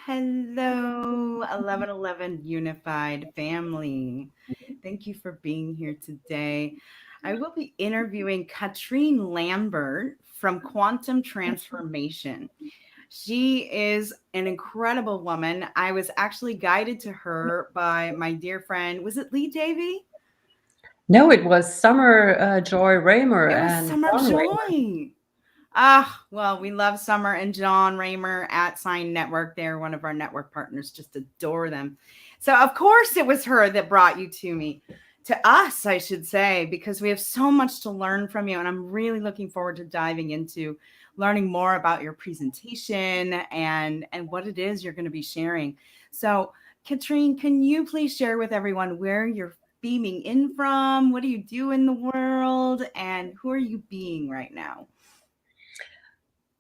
Hello, 1111 Unified Family. Thank you for being here today. I will be interviewing Katrin Lambert from Quantum Transformation. She is an incredible woman. I was actually guided to her by my dear friend, was it Lee Davy? No, it was Summer Joy Raymer It was and Summer John Raymer. Joy. Ah, well, we love Summer and John Raymer at Sign Network. They're one of our network partners. Just adore them. So, of course, it was her that brought you to me, to us, I should say, because we have so much to learn from you. And I'm really looking forward to diving into learning more about your presentation and what it is you're going to be sharing. So, Katrine, can you please share with everyone where you're beaming in from? What do you do in the world? And who are you being right now?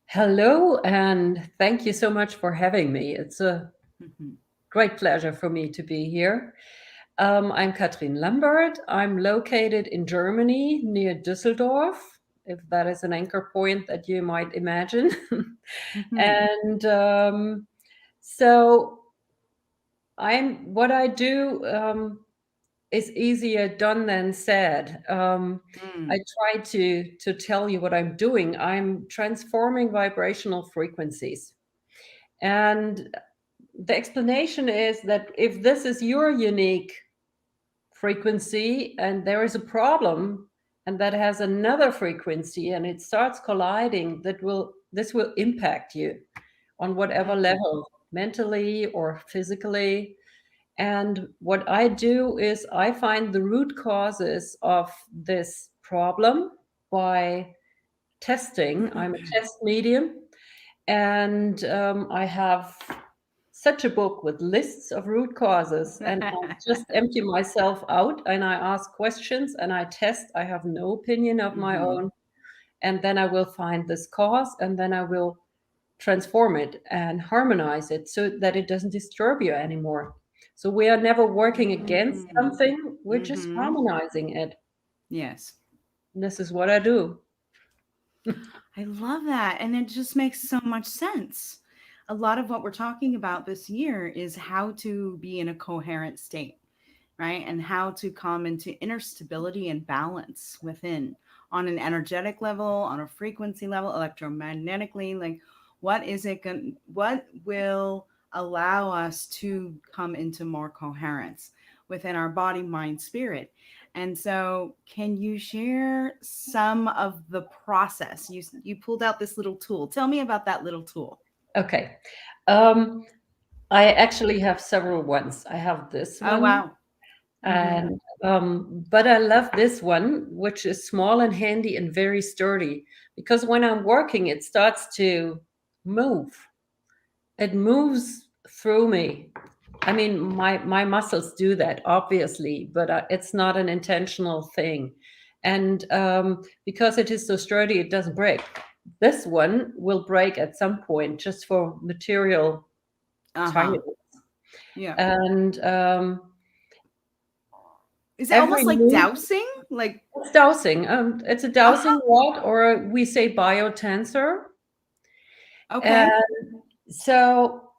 Hello, and thank you so much for having me. It's a Mhm. great pleasure for me to be here. I'm Katrin Lambert. I'm located in Germany near Düsseldorf, if that is an anchor point that you might imagine. Mhm. and so what I do is easier done than said. I Mm. try to tell you what I'm doing. I'm transforming vibrational frequencies, and the explanation is that if this is your unique frequency and there is a problem and that has another frequency and it starts colliding, this will impact you on whatever Mm. level, mentally or physically. And what I do is I find the root causes of this problem by testing. I'm a test medium, and I have such a book with lists of root causes, and I just empty myself out and I ask questions and I test. I have no opinion of my Mhm. own, and then I will find this cause, and then I will transform it and harmonize it so that it doesn't disturb you anymore. So we are never working against Mm. something, we're just Mhm. harmonizing it. Yes. This is what I do. I love that. And it just makes so much sense. A lot of what we're talking about this year is how to be in a coherent state, right? And how to come into inner stability and balance within on an energetic level, on a frequency level, electromagnetically. Like, what will allow us to come into more coherence within our body, mind, spirit? And so, can you share some of the process? You pulled out this little tool. Tell me about that little tool. Okay. Um, I actually have several ones. I have this Oh one, wow. Mhm. and but I love this one, which is small and handy and very sturdy, because when I'm working, it starts to move. It moves through me. I mean, my muscles do that, obviously, but it's not an intentional thing. And because it is so sturdy, it doesn't break. This one will break at some point just for material Uh-huh. tires. Yeah. And Is it every almost like move, dowsing? Like, it's dowsing. It's a dowsing uh-huh. rod, or we say biotensor. Okay. And so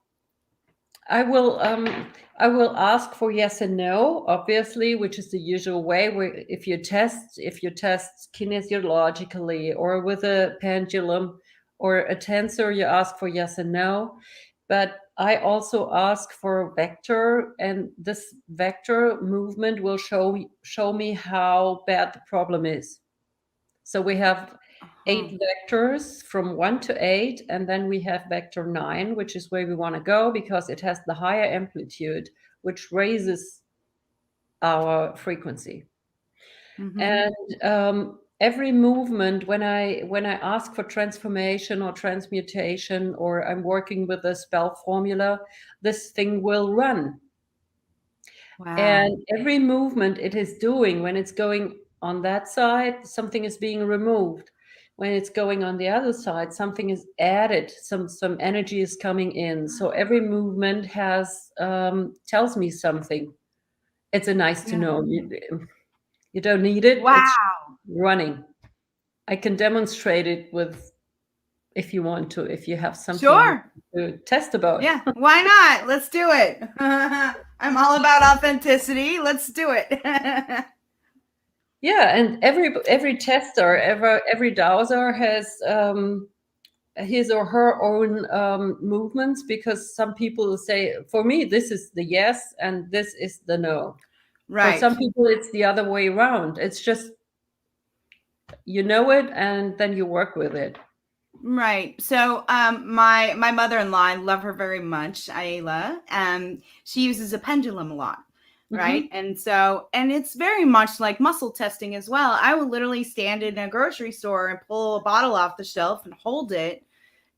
I will ask for yes and no, obviously, which is the usual way. Where if you test kinesiologically or with a pendulum or a tensor, you ask for yes and no. But I also ask for a vector, and this vector movement will show me how bad the problem is. So we have Uh-huh. 8 vectors from 1 to 8, and then we have vector 9, which is where we want to go because it has the higher amplitude, which raises our frequency. Mm-hmm. And every movement, when I ask for transformation or transmutation, or I'm working with a spell formula, this thing will run. Wow. And every movement it is doing, when it's going on that side, something is being removed. When it's going on the other side, something is added. Some energy is coming in. So every movement has tells me something. It's a nice to Yeah. know. You don't need it. It's Wow. running. I can demonstrate it with if you want to, if you have something you Sure. want to test about. Yeah. Why not? Let's do it. I'm all about authenticity. Let's do it. Yeah, and every tester, every dowser has his or her own movements, because some people say, for me, this is the yes and this is the no. For some Right. people, it's the other way around. It's just, you know it and then you work with it. Right. So, my mother-in-law, I love her very much, Ayla. She uses a pendulum a lot, right? Hmm. And so, and it's very much like muscle testing as well. I will literally stand in a grocery store and pull a bottle off the shelf and hold it,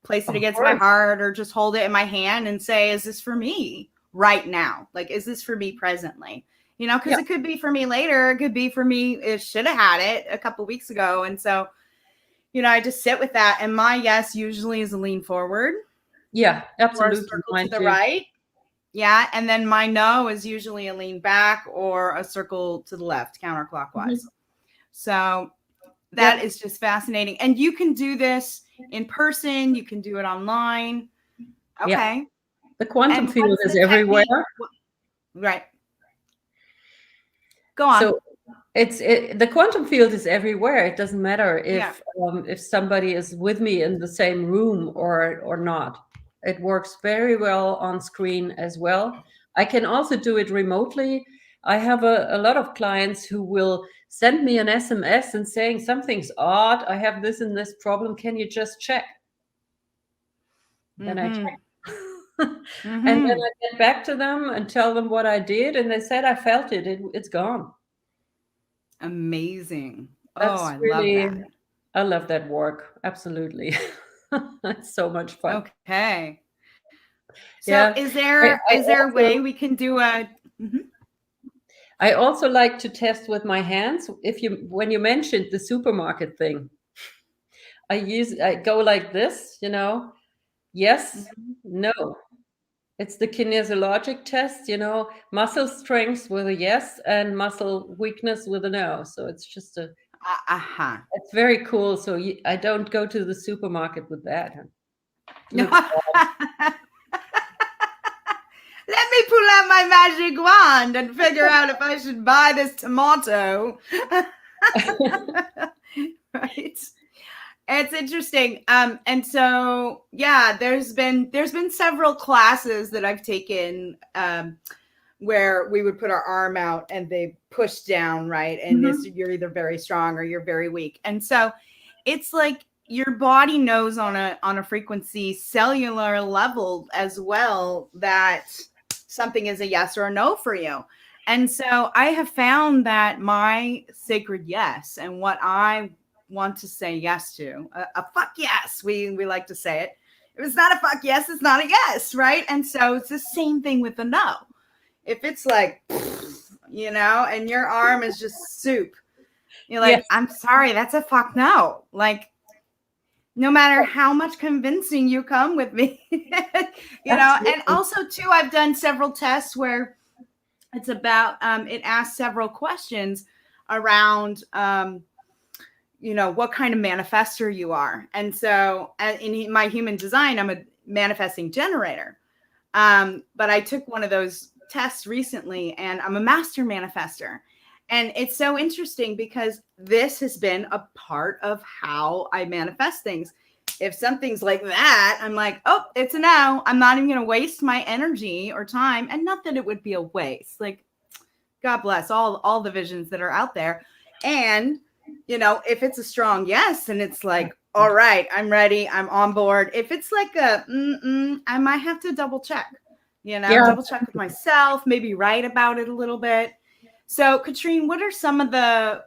place it Of against my course. heart, or just hold it in my hand and say, "Is this for me right now? Like, is this for me presently?" You know, because Yeah. it could be for me later. It could be for me. It should have had it a couple weeks ago, and so I just sit with that. And my yes usually is a lean forward Yeah, or a absolutely. circle to Mine the too. right. Yeah. And then my no is usually a lean back or a circle to the left, counterclockwise. Mhm. So that Yep. is just fascinating. And you can do this in person, you can do it online. Yeah. Okay. The quantum And field what's is the technique? everywhere. Right. Go on. So the quantum field is everywhere. It doesn't matter Yeah. if somebody is with me in the same room or not. It works very well on screen as well. I can also do it remotely. I have a lot of clients who will send me an SMS and saying something's odd. I have this and this problem. Can you just check? Then I Mm-hmm. check. And then Mm-hmm. I get back to them and tell them what I did, and they said I felt it. It's gone. Amazing. Oh, That's I love really, that. I love that work. Absolutely. It's so much fun. Okay. So Yeah. is I, there I is there a way also we can do a Mhm. I also like to test with my hands. If you when you mentioned the supermarket thing, I go like this, yes, Mhm. no. It's the kinesiologic test, muscle strength with a yes and muscle weakness with a no. So Aha. it's very cool. So I don't go to the supermarket with that. It Let looks me pull out my magic wand and figure out if I should buy this tomato. odd. Right. It's interesting. And so yeah, there's been several classes that I've taken where we would put our arm out and they push down, right? And Mhm. you're either very strong or you're very weak. And so it's like your body knows on a frequency cellular level as well that something is a yes or a no for you. And so I have found that my sacred yes and what I want to say yes to, a fuck yes, we like to say it. If it's not a fuck yes, it's not a yes, right? And so it's the same thing with the no. If it's like, and your arm is just soup, you're Yes. like, I'm sorry, that's a fuck no. Like, no matter how much convincing you come with me, And Absolutely. also, too, I've done several tests where it's about, it asks several questions around, what kind of manifester you are. And so in my human design, I'm a manifesting generator. But I took one of those tests recently and I'm a master manifester. And it's so interesting because this has been a part of how I manifest things. If something's like that, I'm like, oh, it's a no. I'm not even going to waste my energy or time. And not that it would be a waste. Like, God bless all the visions that are out there. And, if it's a strong yes, and it's like, all right, I'm ready, I'm on board. If it's like I might have to double check, Yeah. double check with myself, maybe write about it a little bit. So, Katrin, what are some of the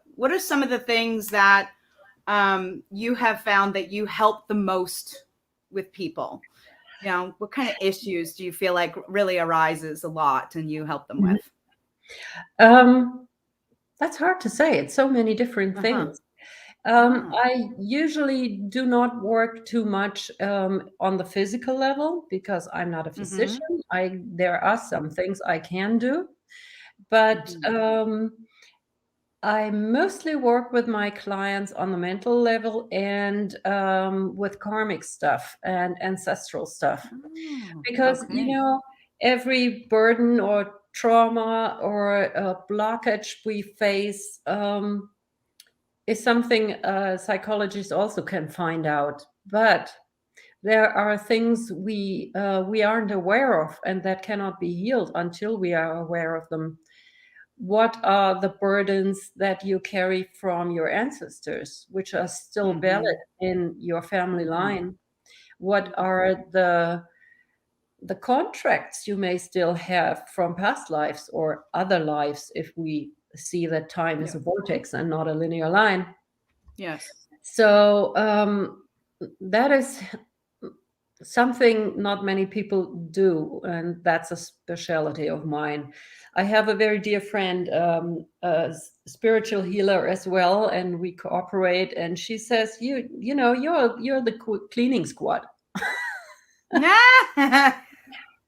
things that you have found that you help the most with people? What kind of issues do you feel like really arises a lot and you help them Mhm. with? Um, that's hard to say. It's so many different Uh huh. things. Oh. I usually do not work too much on the physical level because I'm not a Mm-hmm. physician. There are some things I can do, but Mm-hmm. I mostly work with my clients on the mental level and with karmic stuff and ancestral stuff. Oh, Because, okay. every burden or trauma or blockage we face is something psychologists also can find out. But there are things we aren't aware of, and that cannot be healed until we are aware of them. What are the burdens that you carry from your ancestors, which are still valid Mm-hmm. in your family Mm-hmm. line? What are the contracts you may still have from past lives or other lives if we see that time is Yeah. a vortex and not a linear line? Yes. So that is something not many people do, and that's a specialty of mine. I have a very dear friend, spiritual healer as well, and we cooperate. And she says, you're the cleaning squad."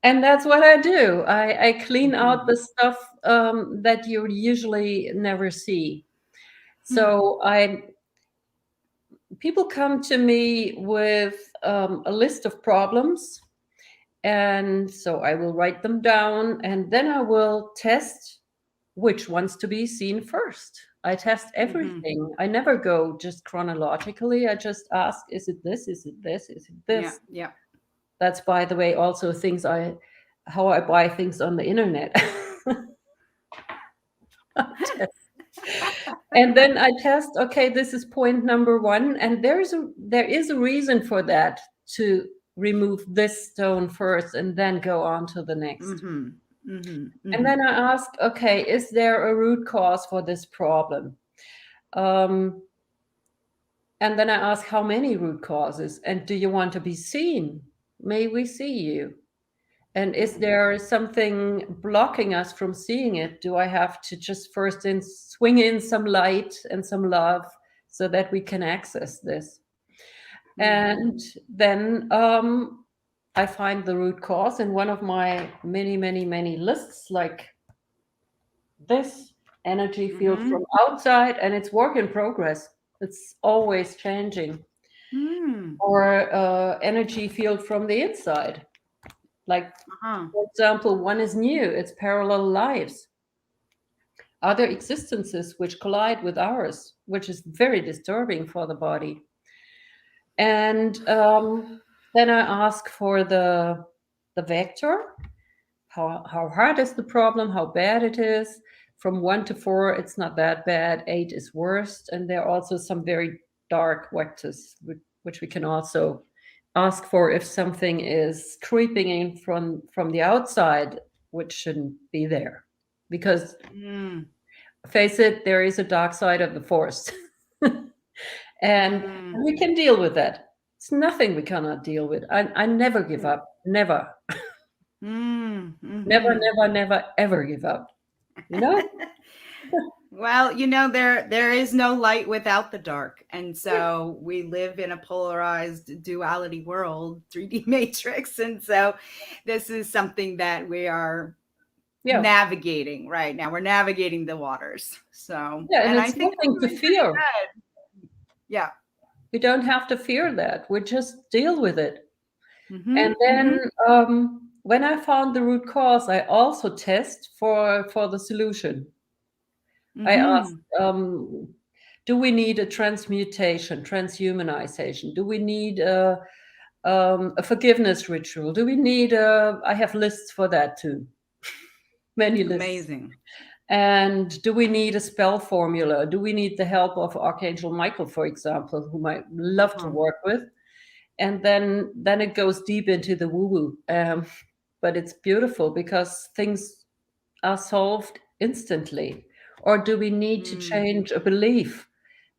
And that's what I do. I clean out Mhm. the stuff that you usually never see. Hmm. So I people come to me with a list of problems, and so I will write them down, and then I will test which ones to be seen first. I test Mhm. everything. I never go just chronologically. I just ask, is it this? Is it this? Is it Yeah. this? Yeah. That's, by the way, also things I how I buy things on the internet. And then I test, okay, this is point number one, and there is a reason for that, to remove this stone first and then go on to the next. Mhm. Mhm. And then Mhm. I ask, okay, is there a root cause for this problem? Um, and then I ask, how many root causes? And do you want to be seen? May we see you? And is Mhm. there something blocking us from seeing it? Do I have to just first swing in some light and some love so that we can access this? Mhm. And then I find the root cause in one of my many, many, many lists, like this energy field from Mhm. outside, and it's work in progress. It's always changing. Mm. Or energy field from the inside. Like, Uh-huh. for example, one is new, it's parallel lives, other existences which collide with ours, which is very disturbing for the body. And then I ask for the vector. How hard is the problem? How bad it is? From 1 to 4, it's not that bad. 8 is worst. And there are also some very dark vectors, which we can also ask for if something is creeping in from the outside, which shouldn't be there. Because Mm. face it, there is a dark side of the force. And Mm. we can deal with that. It's nothing we cannot deal with. I never give Mm. up. Never. Mm. Never, Mhm. never, never, ever give up. You know? Well, there is no light without the dark. And so we live in a polarized duality world, 3D matrix. And so this is something that we are Yeah. navigating right now. We're navigating the waters. So, Yeah, and and I it's think nothing that's to really pretty fear. good. Yeah. We don't have to fear that. We just deal with it. And Mhm. then Mhm. when I found the root cause, I also test for the solution. I asked, Mhm. do we need a transmutation, transhumanization? Do we need a forgiveness ritual? Do we need I have lists for that too, many lists. Amazing. And do we need a spell formula? Do we need the help of Archangel Michael, for example, whom I love to Uh-huh. work with? And then it goes deep into the woo woo. But it's beautiful because things are solved instantly. Or do we need to Mm. change a belief?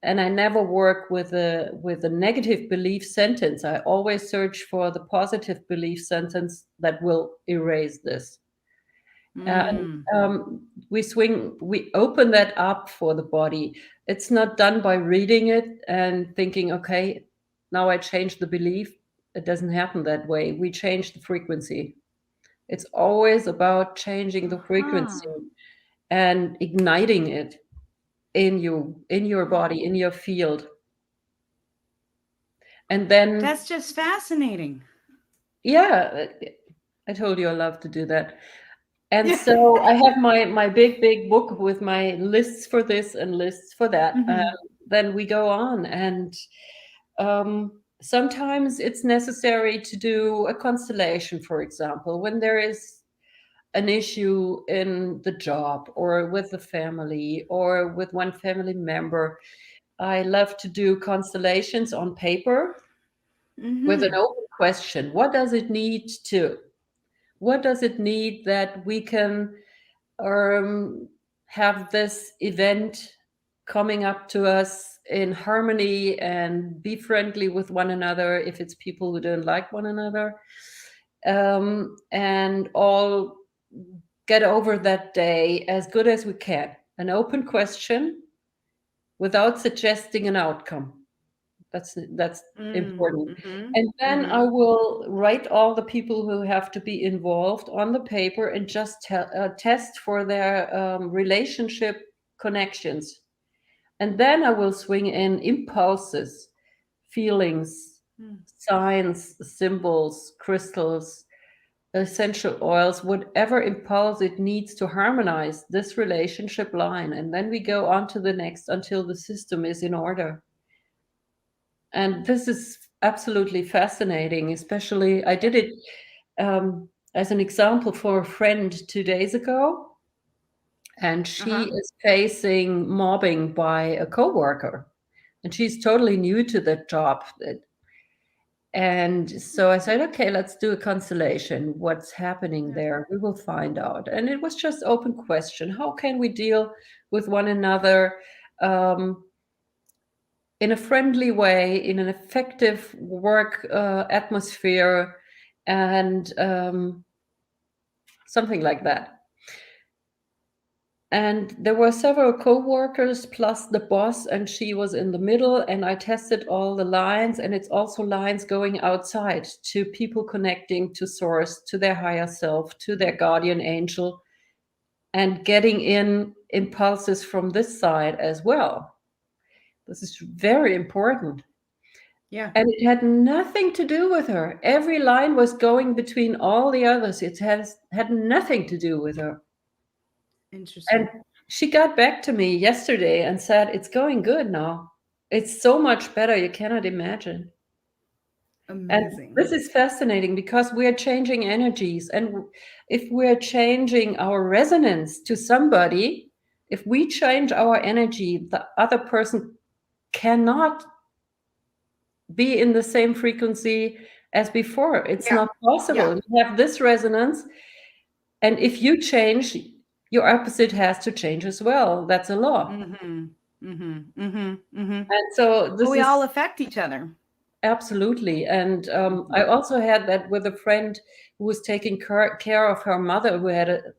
And I never work with a negative belief sentence. I always search for the positive belief sentence that will erase this. And Mm. we open that up for the body. It's not done by reading it and thinking, okay, now I change the belief. It doesn't happen that way. We change the frequency. It's always about changing the frequency Uh-huh. and igniting it. in you, in your body, in your field. And then, That's just fascinating. yeah, I told you I love to do that. And Yeah. so I have my big book with my lists for this and lists for that. Hmm. Then we go on, and sometimes it's necessary to do a constellation, for example, when there is an issue in the job or with the family or with one family member. I love to do constellations on paper with an Hmm. open question. What does it need to? What does it need that we can um, have this event coming up to us in harmony and be friendly with one another if it's people who don't like one another, and all get over that day as good as we can. An open question without suggesting an outcome. That's Mm. important. Hmm. And then I Hmm. will write all the people who have to be involved on the paper and just test for their relationship connections. And then I will swing in impulses, feelings, signs, symbols, crystals, essential oils, whatever impulse it needs to harmonize this relationship line. And then we go on to the next until the system is in order. And this is absolutely fascinating. Especially, I did it as an example for a friend 2 days ago, and she Uh-huh. is facing mobbing by a coworker, and she's totally new to that job. And so I said, okay, let's do a constellation. What's happening there? We will find out. And it was just open question. How can we deal with one another? Um, in a friendly way, in an effective work atmosphere, and something like that. And there were several co-workers plus the boss, and she was in the middle. And I tested all the lines, and it's also lines going outside to people connecting to source, to their higher self, to their guardian angel, and getting in impulses from this side as well. This is very important. Yeah. And it had nothing to do with her. Every line was going between all the others. It has had nothing to do with her. And Interesting. she got back to me yesterday and said, it's going good now. It's so much better. You cannot imagine. And Amazing. this is fascinating because we are changing energies. And if we're changing our resonance to somebody, if we change our energy, the other person cannot be in the same frequency as before. It's Yeah. not possible. Yeah. You have this resonance, and if you change, your opposite has to change as well. That's a law. Hmm. Hmm. Hmm. Hmm. And so Well, this we is all affect each other. absolutely. And I Hmm. also had that with a friend who was taking care of her mother, who had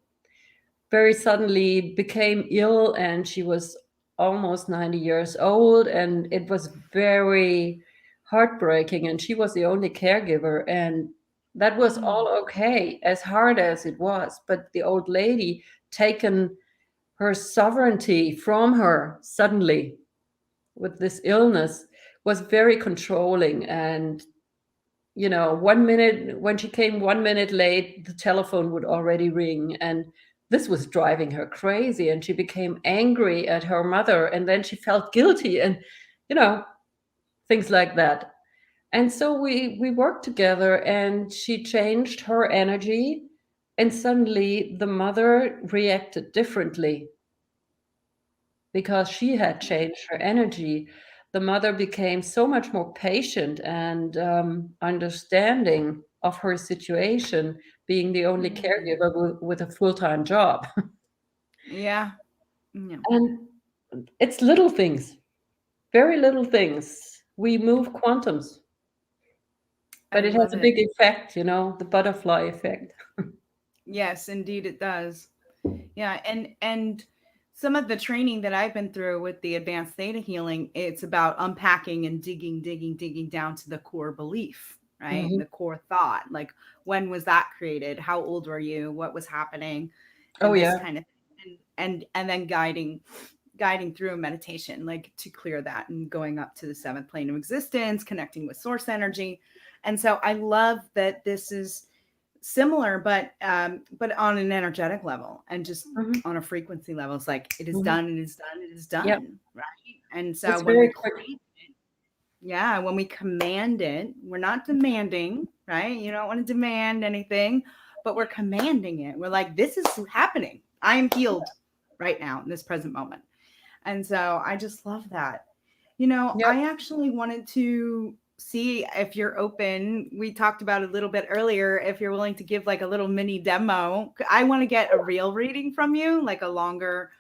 very suddenly became ill, and she was almost 90 years old, and it was very heartbreaking, and she was the only caregiver, and that was Mm. all okay, as hard as it was. But the old lady taken her sovereignty from her suddenly with this illness was very controlling. And 1 minute, when she came 1 minute late, the telephone would already ring. And this was driving her crazy. And she became angry at her mother. And then she felt guilty and, you know, things like that. And so we worked together, and she changed her energy. And suddenly the mother reacted differently because she had changed her energy. The mother became so much more patient and understanding of her situation, being the only Mm. caregiver with a full time job. Yeah. Yeah. And it's little things, very little things. We move quantums, I but it has love a it. big effect, the butterfly effect. Yes, indeed it does. Yeah, and some of the training that I've been through with the advanced theta healing, it's about unpacking and digging down to the core belief, right? Mhm. The core thought. Like, when was that created? How old were you? What was happening? Oh, And this yeah. kind of, and then guiding guiding through a meditation, like to clear that and going up to the seventh plane of existence, connecting with source energy. And so I love that this is similar, but on an energetic level and just Mhm, on a frequency level. It's like it is mhm. done, it is done, it is Yep, done, right? And so it's when we very quick. claim, yeah, when we command it, we're not demanding, right? You don't want to demand anything, but we're commanding it. We're like, this is happening. I am healed right now in this present moment. And so I just love that. Yep. I actually wanted to see if you're open. We talked about it a little bit earlier. If you're willing to give like a little mini demo, I want to get a real reading from you, like a longer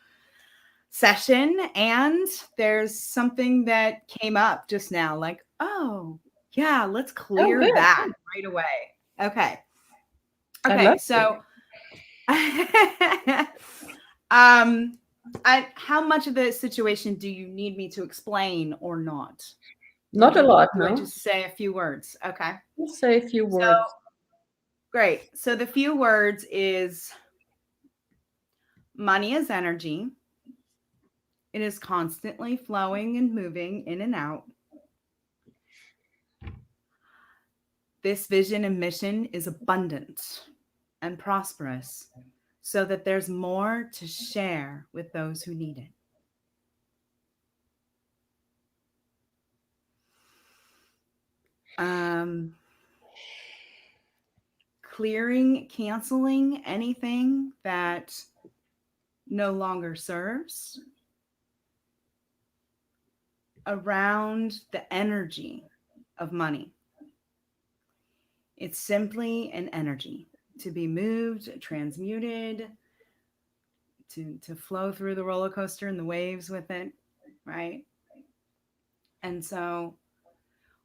session. And there's something that came up just now, like, oh, yeah, let's Oh, clear good. that right away. Okay. I Okay. love it. So, how much of the situation do you need me to explain or not? Or Not a lot, do I no. just say a few words? Okay. Just say a few So words. great. So the few words is money is energy. It is constantly flowing and moving in and out. This vision and mission is abundant and prosperous so that there's more to share with those who need it. Um, Clearing, canceling anything that no longer serves around the energy of money. It's simply an energy to be moved, transmuted, to flow through the roller coaster and the waves with it, right? And so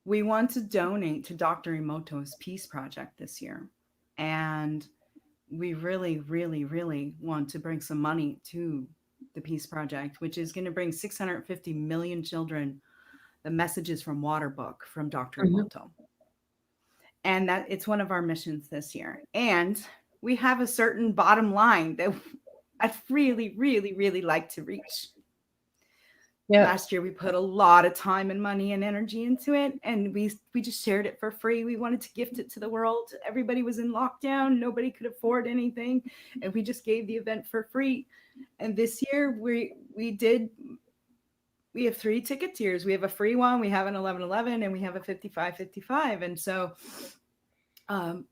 we want to donate to Dr. Emoto's Peace Project this year. And we really, really, really want to bring some money to the Peace Project, which is going to bring 650 million children the Messages from Water book from Dr. Mhm. Emoto. And that it's one of our missions this year. And we have a certain bottom line that I'd really, really, really like to reach. Yeah. Last year we put a lot of time and money and energy into it, and we just shared it for free. We wanted to gift it to the world. Everybody was in lockdown, nobody could afford anything, and we just gave the event for free. And this year we have 3 ticket tiers. We have a free one, we have an 1111, and we have a 5555. And so um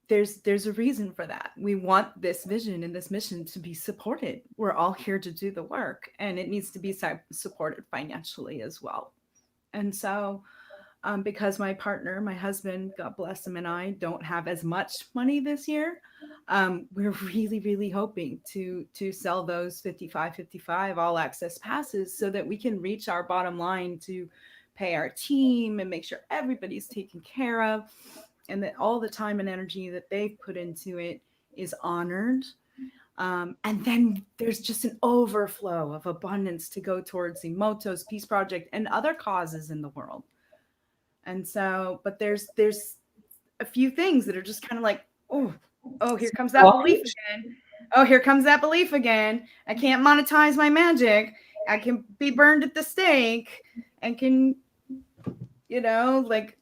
there's a reason for that. We want this vision and this mission to be supported. We're all here to do the work, and it needs to be supported financially as well. And so, because my partner, my husband, God bless him, and I don't have as much money this year, we're really, really hoping to sell those 5555 all access passes so that we can reach our bottom line to pay our team and make sure everybody's taken care of, and that all the time and energy that they've put into it is honored. And then there's just an overflow of abundance to go towards Emoto's Peace Project and other causes in the world. And so, but there's a few things that are just kind of like, oh, here comes that belief Blockage. again. Oh, here comes that belief again. I can't monetize my magic. I can be burned at the stake and can, like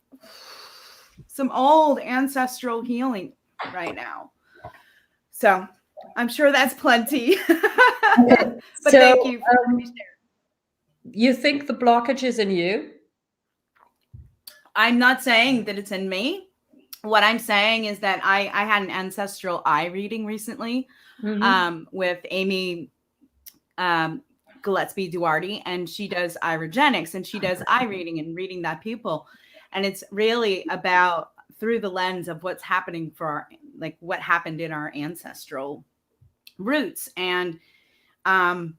some old ancestral healing right now. So I'm sure that's plenty. But So, thank you for letting me share. you think the blockage is in you? I'm not saying that it's in me. What I'm saying is that I had an ancestral eye reading recently Hmm. with Amy Gillespie Duarte, and she does irogenics and she does eye reading and reading that pupil. And it's really about through the lens of what's happening for our, like what happened in our ancestral roots. And um,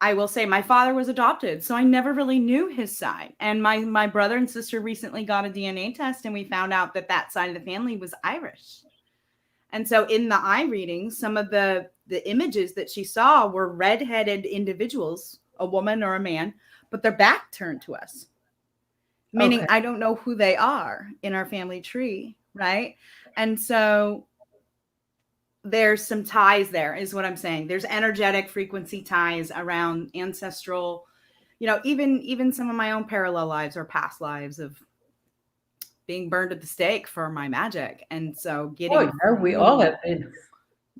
I will say my father was adopted, so I never really knew his side. And my brother and sister recently got a DNA test, and we found out that that side of the family was Irish. And so in the eye reading, some of the images that she saw were redheaded individuals, a woman or a man, but their back turned to us, meaning Okay. I don't know who they are in our family tree, right? And so there's some ties there, is what I'm saying. There's energetic frequency ties around ancestral, even some of my own parallel lives or past lives of being burned at the stake for my magic. And so Oh, getting yeah, we all through, have been.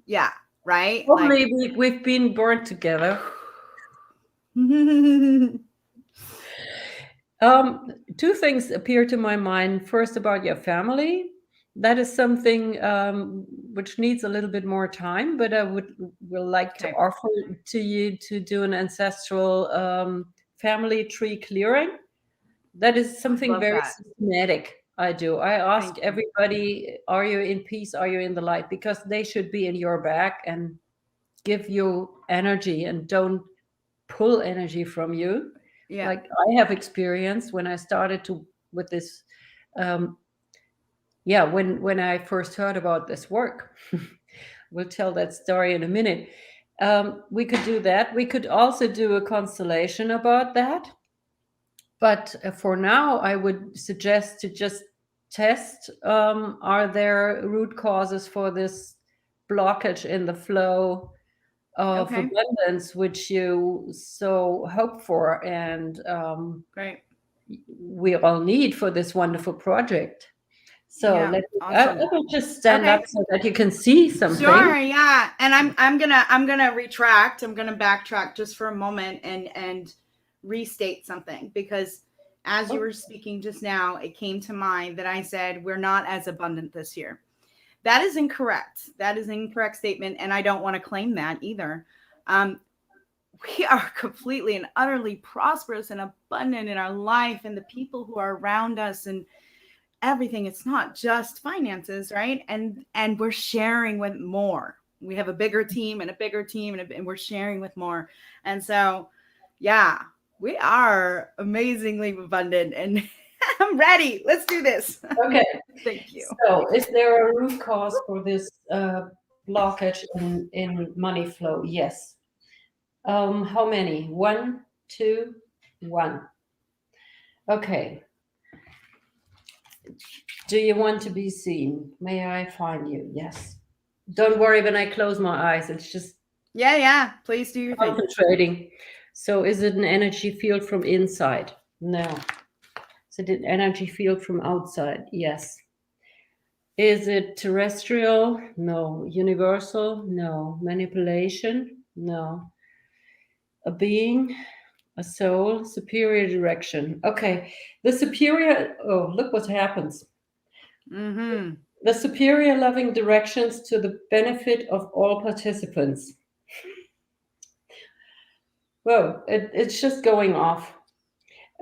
yeah, right? Like, Probably we've been born together. Two things appear to my mind. First, about your family. That is something which needs a little bit more time, but I will like to okay, offer to you to do an ancestral family tree clearing. That is I something love very that. systematic. I do. I ask Thank you. everybody, are you in peace? Are you in the light? Because they should be in your back and give you energy and don't pull energy from you. Yeah. Like I have experienced when I started to with this um yeah, when I first heard about this work. We'll tell that story in a minute. We could do that. We could also do a constellation about that. But for now, I would suggest to just test, are there root causes for this blockage in the flow of Okay. abundance, which you so hope for and Great. we all need for this wonderful project. So Yeah. I Awesome. will just stand up Okay. so that you can see something. Sure, yeah. And I'm gonna retract. I'm gonna backtrack just for a moment and restate something, because as you Oh, were speaking just now, it came to mind that I said we're not as abundant this year. That is incorrect. That is an incorrect statement, and I don't want to claim that either. Um, we are completely and utterly prosperous and abundant in our life, and the people who are around us, and everything. It's not just finances, right? And we're sharing with more. We have a bigger team and a bigger team, and we're sharing with more. And so, yeah, we are amazingly abundant, and I'm ready. Let's do this. okay. Thank you. So is there a root cause for this blockage in money flow? Yes. How many? One, two, one. Okay. Do you want to be seen? May I find you? Yes. Don't worry when I close my eyes. It's just Yeah, yeah. Please do your thing. concentrating. So is it an energy field from inside? No. Is it an energy field from outside? Yes. Is it terrestrial? No. Universal? No. Manipulation? No. A being? A soul? Superior direction? Okay. The superior, oh, look what happens. Mm-hmm. The superior loving directions to the benefit of all participants. Whoa, it's just going off.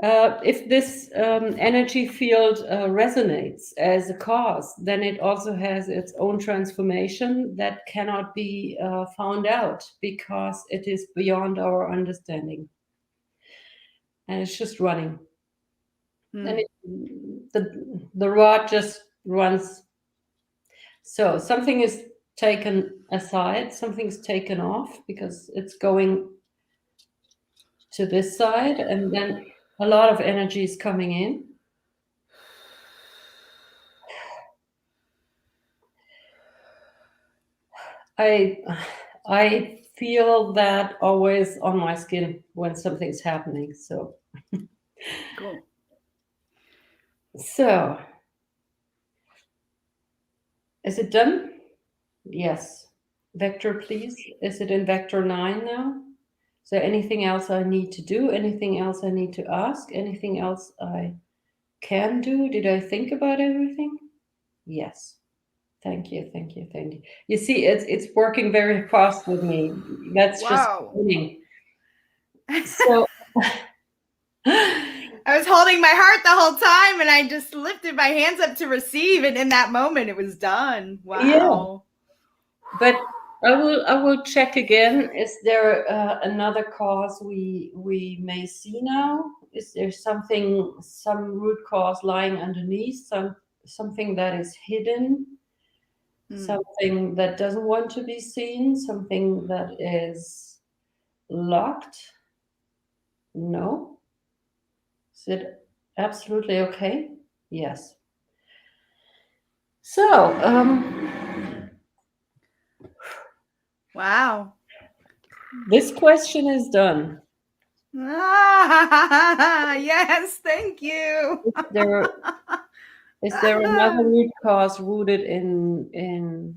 If this energy field resonates as a cause, then it also has its own transformation that cannot be found out because it is beyond our understanding. And it's just running. And Mm. the rod just runs. So something is taken aside, something's taken off because it's going to this side, and then a lot of energy is coming in. I I feel that always on my skin when something's happening. Cool. So is it done? Yes. Vector, please. Is it in vector 9 now? Is there anything else I need to do? Anything else I need to ask? Anything else I can do? Did I think about everything? Yes. Thank you, thank you, thank you. You see, it's working very fast with me. That's just Wow. beginning. So I was holding my heart the whole time, and I just lifted my hands up to receive, and in that moment it was done. yeah, Wow. but I will check again. Is there another cause we may see now? Is there something, some root cause lying underneath, something that is hidden, Hmm. something that doesn't want to be seen, something that is locked? No. Is it absolutely okay? Yes. So, Wow. This question is done. Ah, yes, thank you. Is there is there another root cause rooted in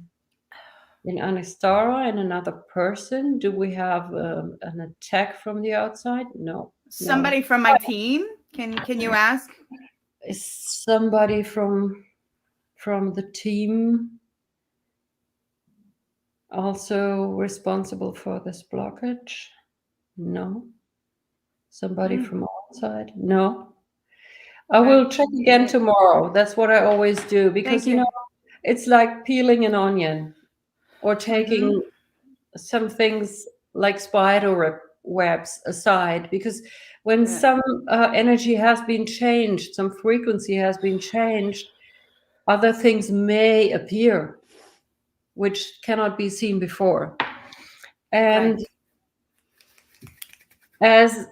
Anistara and another person? Do we have an attack from the outside? No, no. Somebody from my team, can you ask? Is somebody from the team also responsible for this blockage? No. Somebody Mm, from outside? No. I okay. will check again tomorrow. That's what I always do because Thank you. it's like peeling an onion or Mm-hmm. taking some things like spider webs aside because when Yeah, some energy has been changed, some frequency has been changed, other things may appear which cannot be seen before. okay. And as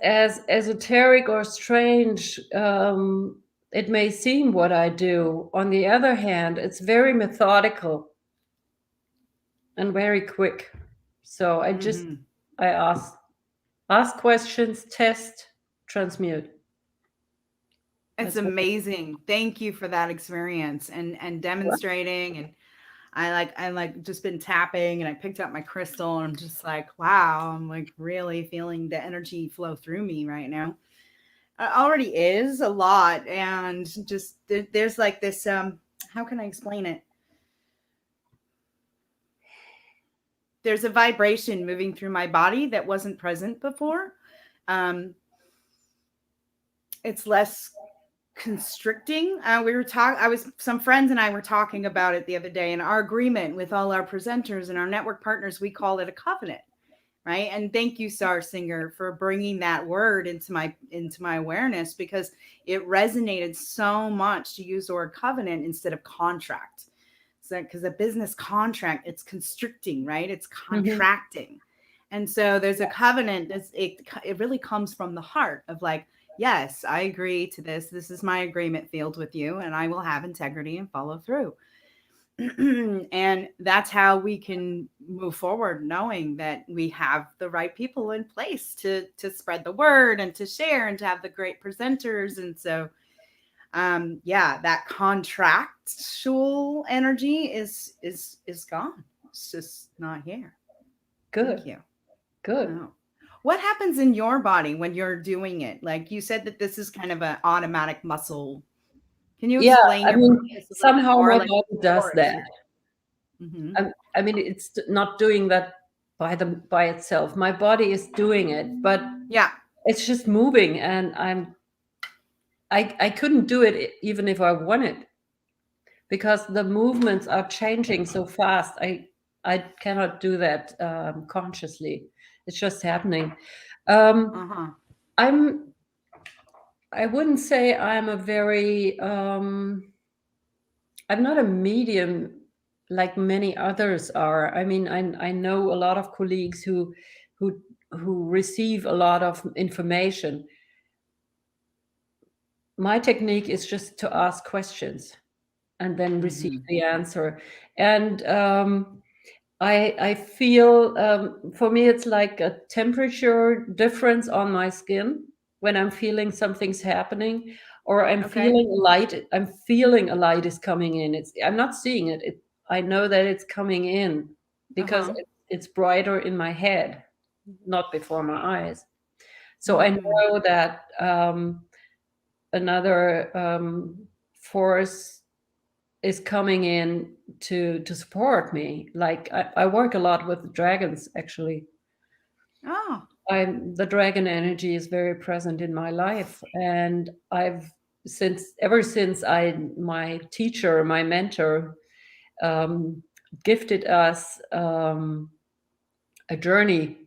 esoteric or strange it may seem what I do, on the other hand, it's very methodical and very quick. So Mm-hmm. I ask questions, test, transmute. It's That's what amazing. Thank you for that experience and demonstrating. And I like just been tapping, and I picked up my crystal, and I'm just like, wow, I'm like really feeling the energy flow through me right now. It already is a lot, and just there's like this how can I explain it? There's a vibration moving through my body that wasn't present before. Um, it's less constricting. We were talking. I was some friends and I were talking about it the other day, and our agreement with all our presenters and our network partners, we call it a covenant, right? And thank you, Star Singer, for bringing that word into my awareness, because it resonated so much to use the word covenant instead of contract. So, because a business contract, it's constricting, right? It's Mhm. contracting. And so there's a covenant. It really comes from the heart of like, yes, I agree to this. This is my agreement field with you, and I will have integrity and follow through. And that's how we can move forward, knowing that we have the right people in place to spread the word and to share and to have the great presenters. And so yeah, that contractual energy is gone. It's just not here. Thank Good, you. good. Oh. What happens in your body when you're doing it? Like you said that this is kind of an automatic muscle. Can you Yeah, explain I your mean, process a little bit somehow more? my Like body does before that. it's mm-hmm. I mean, it's not doing that by itself. My body is doing it, but Yeah. it's just moving, and I couldn't do it even if I wanted because the movements are changing so fast. I cannot do that consciously. It's just happening. Um, Uh-huh. I'm I wouldn't say I'm a very I'm not a medium like many others are. I mean, I know a lot of colleagues who who receive a lot of information. My technique is just to ask questions and then receive Mm-hmm. the answer. And I feel for me it's like a temperature difference on my skin when I'm feeling something's happening, or Okay. I'm feeling a light is coming in. I'm not seeing it. I know that it's coming in because Uh-huh. it's brighter in my head, not before my eyes. So I Mm. know that another force is coming in to support me. Like I work a lot with dragons actually. Oh. The dragon energy is very present in my life, and I've since ever since I my teacher, my mentor, um, gifted us a journey,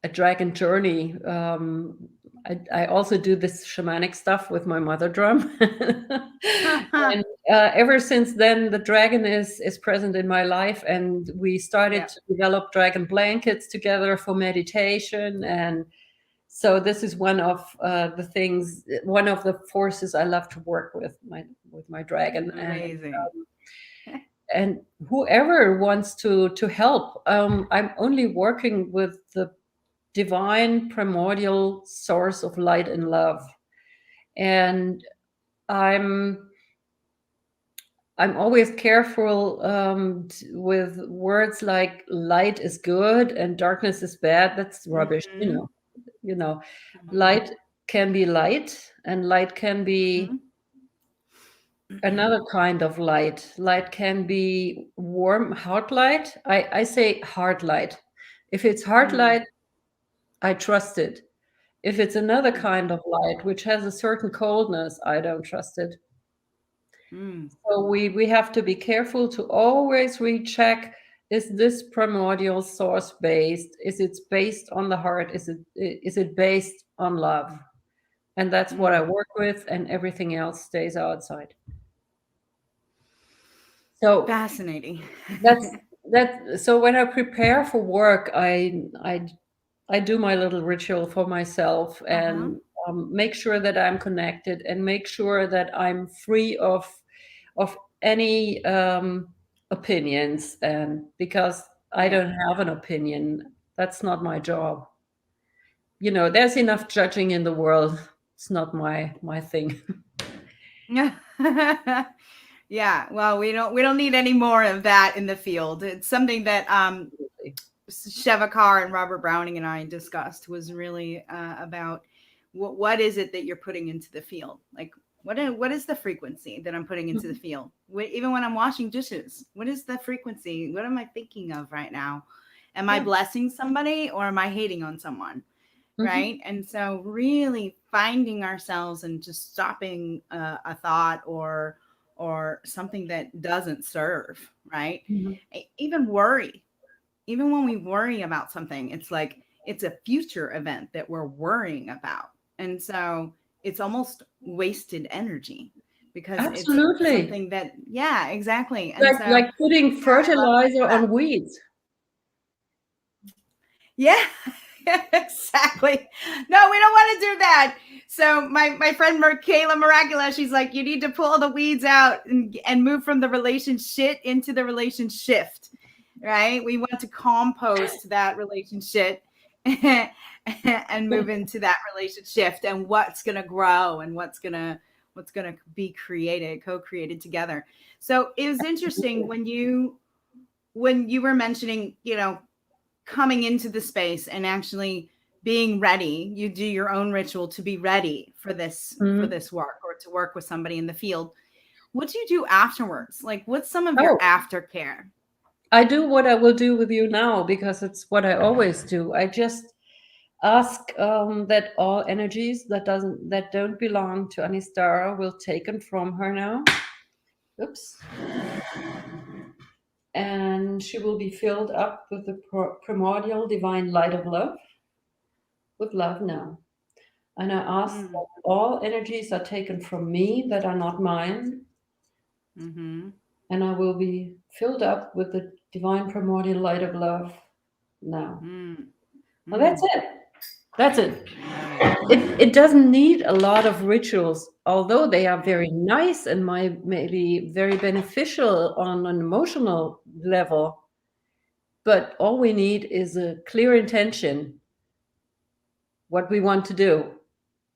a dragon journey. I also do this shamanic stuff with my mother drum. And ever since then, the dragon is present in my life, and we started Yeah. to develop dragon blankets together for meditation. And so this is one of the things, one of the forces I love to work with my dragon. And Amazing. and whoever wants to help, I'm only working with the divine primordial source of light and love, and i'm I'm always careful with words like light is good and darkness is bad. That's rubbish, Mm-hmm. you know Mm-hmm. light can be light, and light can be another kind of light. Light can be warm, hard light. I say hard light. If it's hard Mm-hmm. light, I trust it. If it's another kind of light, which has a certain coldness, I don't trust it. Mm-hmm. So we have to be careful to always recheck, is this primordial source based? Is it based on the heart? Is it based on love? And that's what I Mm. work with, and everything else stays outside. So Fascinating. that's that. So when I prepare for work, I do my little ritual for myself, Uh-huh. and make sure that I'm connected, and make sure that I'm free of any opinions, and because I Yeah. don't have an opinion, that's not my job. There's enough judging in the world. It's not my thing. Yeah. Yeah. Well, we don't need any more of that in the field. It's something that Shevakar and Robert Browning and I discussed, was really about what is it that you're putting into the field? Like, what is the frequency that I'm putting into the field? Even when I'm washing dishes, what is the frequency? What am I thinking of right now? Am I Yeah. blessing somebody, or am I hating on someone? Hmm. Right? And so really finding ourselves and just stopping a thought, or something that doesn't serve, right? Hmm. Even worry, even when we worry about something, it's like it's a future event that we're worrying about. And so it's almost wasted energy, because it's Absolutely. something that, yeah, exactly. And so, Like putting yeah, I love fertilizer that. on weeds. Yeah, exactly. No, we don't want to do that. So my friend Kayla Miracula, she's like, you need to pull the weeds out, and move from the relationship into the relationship, right? We want to compost that relationship and move into that relationship, and what's going to grow, and what's going to be created, co-created together. So it was interesting when you were mentioning, coming into the space and actually being ready. You do your own ritual to be ready for this Mhm. work, or to work with somebody in the field. What do you do afterwards? Like, what's some of your Oh, aftercare? I do what I will do with you now, because it's what I always do. I just ask that all energies that don't belong to Anistara will taken from her now. Oops. And she will be filled up with the primordial divine light of love, with love now. And I ask Mm. that all energies are taken from me that are not mine, Mm-hmm. and I will be filled up with the divine primordial light of love now. Mm. Well, that's Mm. it. That's it. I love it. It doesn't need a lot of rituals, although they are Yeah. very nice and maybe very beneficial on an emotional level. But all we need is a clear intention, what we want to do,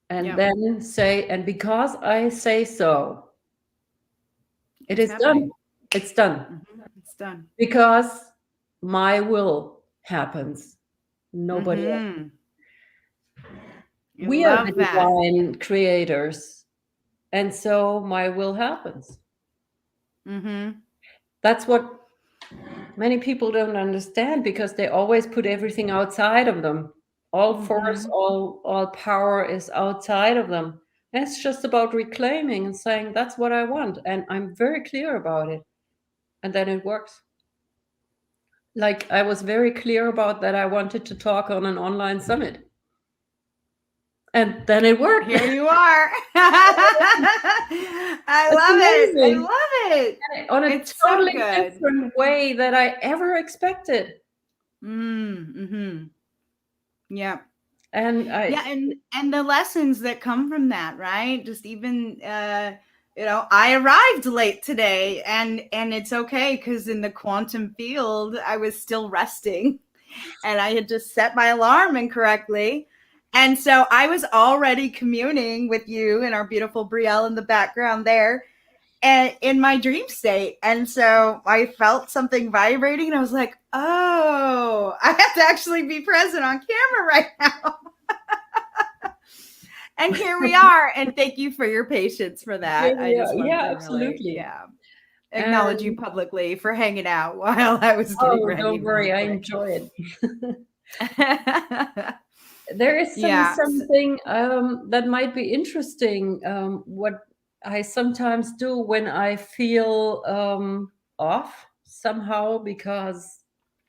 and Yep. then say, and because I say so, it It's is done. happening. It's done. It's done. Because my will happens, nobody else. Mm-hmm. I We are the love that. divine creators, and so my will happens. Mm-hmm. That's what many people don't understand, because they always put everything outside of them. All force, Mm-hmm. all power is outside of them. And it's just about reclaiming and saying, that's what I want. And I'm very clear about it. And then it works. Like I was very clear about that I wanted to talk on an online summit. And then it worked. Here you are. I It's love it. I amazing. love it. On a It's so totally good. different way that I ever expected. Mm-hmm. Yeah. And Yeah, and the lessons that come from that, right? Just even I arrived late today, and it's okay because in the quantum field I was still resting, and I had just set my alarm incorrectly. And so I was already communing with you and our beautiful Brielle in the background there, and in my dream state. And so I felt something vibrating, and I was like, "Oh, I have to actually be present on camera right now." And here we are. And thank you for your patience for Here that. I we are. just wanted Yeah, to really, absolutely. yeah, acknowledge you And publicly for hanging out while I was getting oh, ready don't really worry, I quick. enjoy it. There is Yeah. something that might be interesting. What I sometimes do when I feel off somehow, because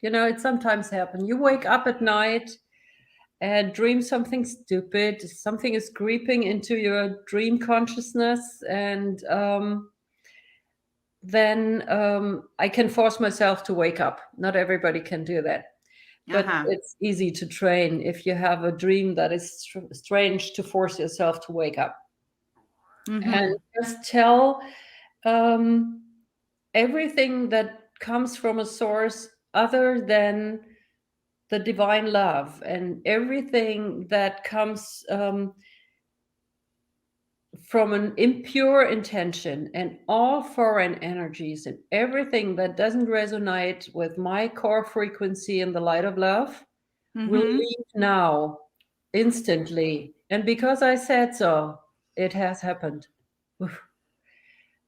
it sometimes happens. You wake up at night and dream something stupid. Something is creeping into your dream consciousness, and then I can force myself to wake up. Not everybody can do that, but Uh-huh. it's easy to train if you have a dream that is strange, to force yourself to wake up and Mm-hmm. just tell um, everything that comes from a source other than the divine love, and everything that comes from an impure intention, and all foreign energies and everything that doesn't resonate with my core frequency in the light of love will Mm-hmm. leave now, instantly. And because I said so, it has happened. Oof. I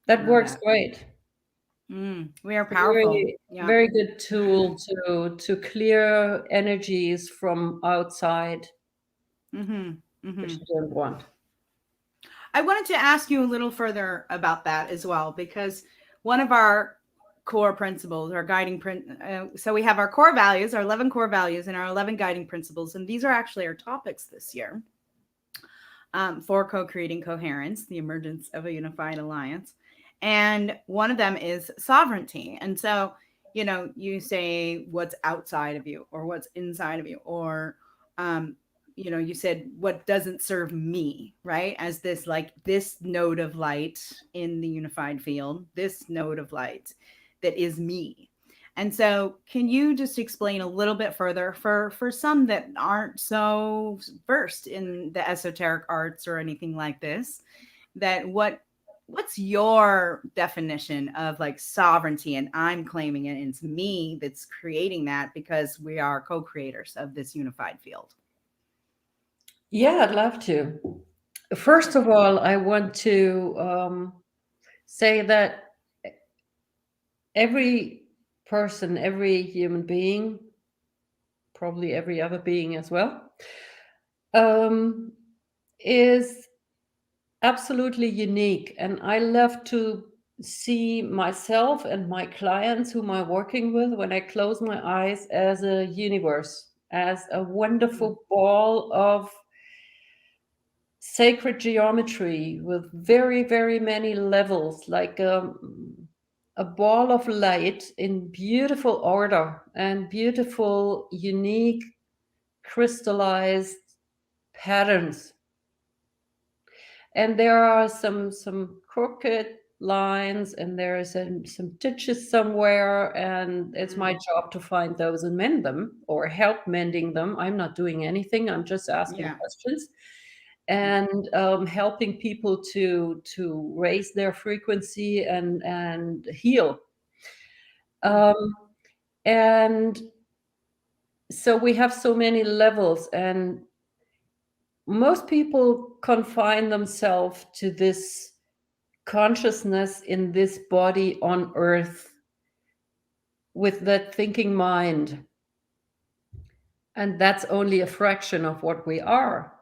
That love works that. great. We are It's a powerful. very, Yeah. very good tool to clear energies from outside, Mm-hmm. which Mm-hmm. you don't want. I wanted to ask you a little further about that as well, because one of our core principles, our so we have our core values, our 11 core values, and our 11 guiding principles. And these are actually our topics this year for co creating coherence, the emergence of a unified alliance. And one of them is sovereignty. And so, you say what's outside of you or what's inside of you, or um, you said what doesn't serve me, right? As this, like, this node of light in the unified field, this node of light that is me. And so, can you just explain a little bit further for some that aren't so versed in the esoteric arts or anything like this, that what's your definition of like sovereignty, and I'm claiming it, and it's me that's creating that because we are co-creators of this unified field. Yeah, I'd love to. First of all, I want to say that every person, every human being, probably every other being as well, um, is absolutely unique. And I love to see myself and my clients whom I'm working with, when I close my eyes, as a universe, as a Mm. wonderful ball of sacred geometry with very, very many levels, like a ball of light in beautiful order and beautiful, unique, crystallized patterns. And there are some crooked lines, and there is some ditches somewhere, and it's my Mm. job to find those and mend them or help mending them. I'm not doing anything. I'm just asking Yeah. questions Yeah. and helping people to raise their frequency and heal. Mm. Um, and so we have so many levels, and most people confine themselves to this consciousness in this body on earth with that thinking mind. And that's only a fraction of what we are.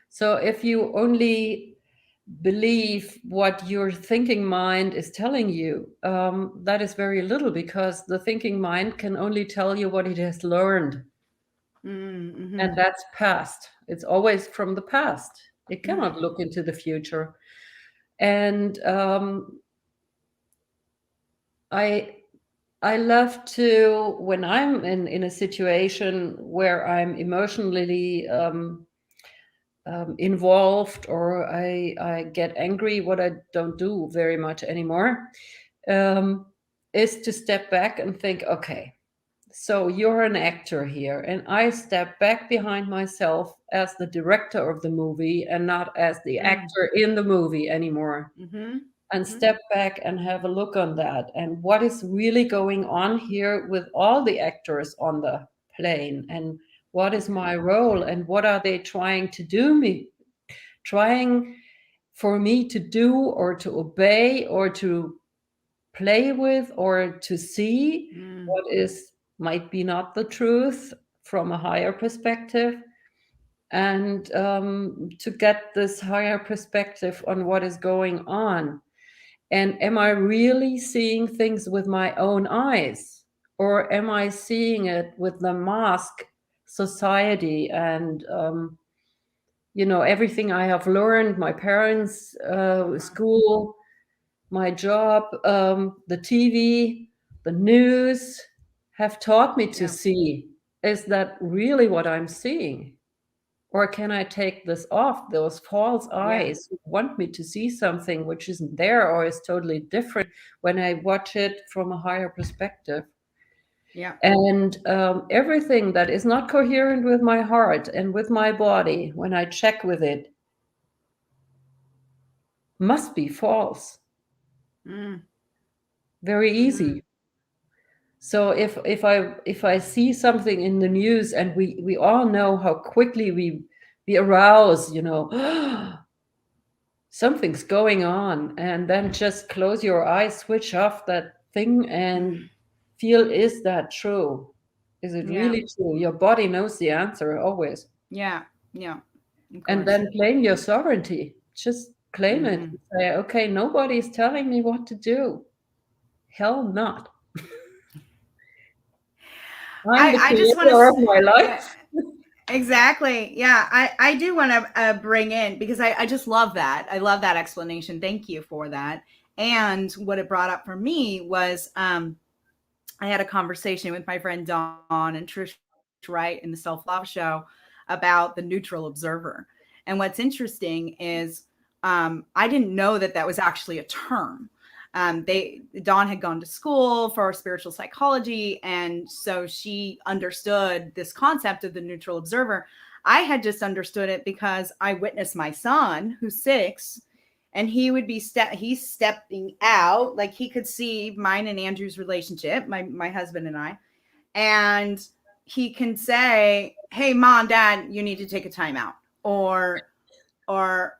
So if you only believe what your thinking mind is telling you, that is very little, because the thinking mind can only tell you what it has learned. Mm. And Mm-hmm. that's past. It's always from the past. It cannot Mm. look into the future. And I I love to, when I'm in a situation where I'm emotionally involved, or I get angry, what I don't do very much anymore, um, is to step back and think, okay, so you're an actor here, and I step back behind myself as the director of the movie and not as the Mm. actor in the movie anymore. Mm-hmm. And Mm-hmm. step back and have a look on that. And what is really going on here with all the actors on the plane? And what is my role? And what are they trying to do me? Trying for me to do or to obey or to play with or to see Mm. what is might be not the truth from a higher perspective, and to get this higher perspective on what is going on. And am I really seeing things with my own eyes, or am I seeing it with the mask society and everything I have learned, my parents, school, my job, the TV, the news have taught me to Yeah. see. Is that really what I'm seeing? Or can I take this off, those false Yeah. eyes who want me to see something which isn't there or is totally different when I watch it from a higher perspective? Yeah. And everything that is not coherent with my heart and with my body, when I check with it, must be false. Mm. Very Mm. easy. So if I see something in the news, and we all know how quickly we arouse, something's going on, and then just close your eyes, switch off that thing, and feel, is that true? Is it Yeah. really true? Your body knows the answer always. Yeah. Yeah. Of And course. then claim your sovereignty. Just claim it Mm-hmm. and say, okay, nobody's telling me what to do. Hell not. I'm the I just want creator of to, my yeah, life. exactly. Yeah, I do want to bring in, because I just love that. I love that explanation. Thank you for that. And what it brought up for me was I had a conversation with my friend Dawn and Trish Wright in the Self Love Show about the neutral observer. And what's interesting is I didn't know that that was actually a term. Dawn had gone to school for spiritual psychology, and so she understood this concept of the neutral observer. I had just understood it because I witnessed my son, who's 6, and he would be he's stepping out, like he could see mine and Andrew's relationship, my husband and I, and he can say, "Hey, mom, dad, you need to take a time out," or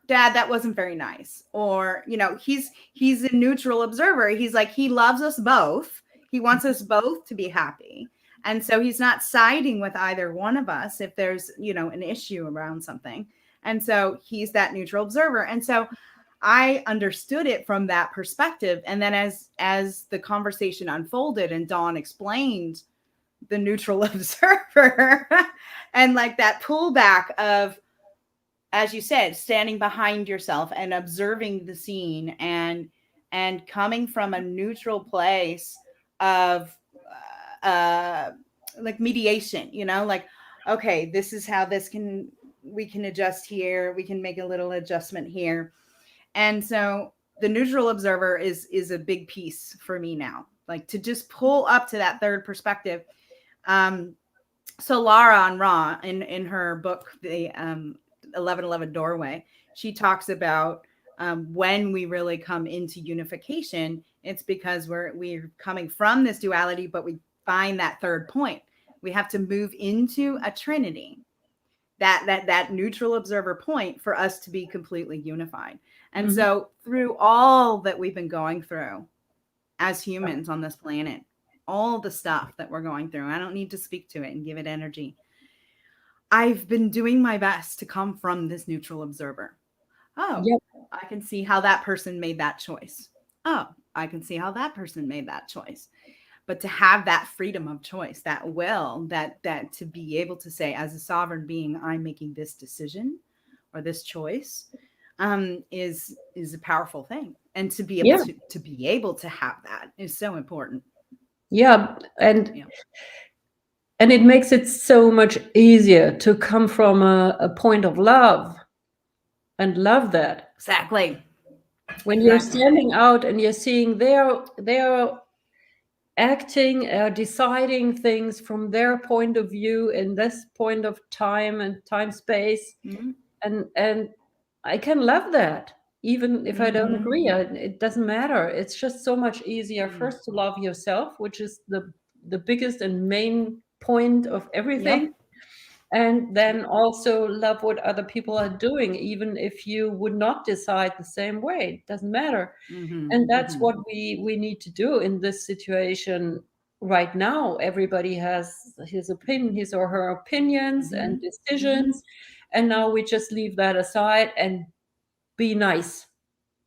dad, that wasn't very nice, or he's a neutral observer. He's like, he loves us both, he wants us both to be happy, and so he's not siding with either one of us if there's an issue around something. And so he's that neutral observer. And so I understood it from that perspective. And then as the conversation unfolded and Dawn explained the neutral observer and like that pullback of, as you said, standing behind yourself and observing the scene, and coming from a neutral place of uh like mediation, like, okay, this is how we can adjust here, we can make a little adjustment here. And so the neutral observer is a big piece for me now, like to just pull up to that third perspective. um so Lara on Ra, in her book, the 1111 Doorway, she talks about when we really come into unification, it's because we're coming from this duality, but we find that third point. We have to move into a trinity, that neutral observer point, for us to be completely unified. And Mhm. so through all that we've been going through as humans on this planet, all the stuff that we're going through, I don't need to speak to it and give it energy. I've been doing my best to come from this neutral observer. Oh, Yep. I can see how that person made that choice. Oh, I can see how that person made that choice. But to have that freedom of choice, that will, that to be able to say, as a sovereign being, I'm making this decision or this choice, is a powerful thing. And to be able Yeah. to have that is so important. Yeah. And Yeah. and it makes it so much easier to come from a point of love, and love that. Exactly. When you're Exactly. standing out and you're seeing their acting, deciding things from their point of view in this point of time and time space, Mm-hmm. and I can love that even if I don't Mm-hmm. agree. It doesn't matter. It's just so much easier first to love yourself, which is the biggest and main point of Yep. everything, and then also love what other people are doing, even if you would not decide the same way. It doesn't matter. Mm-hmm. And that's Mm-hmm. what we need to do in this situation right now. Everybody has his or her opinions Mm-hmm. and Mm-hmm. decisions, and now we just leave that aside and be nice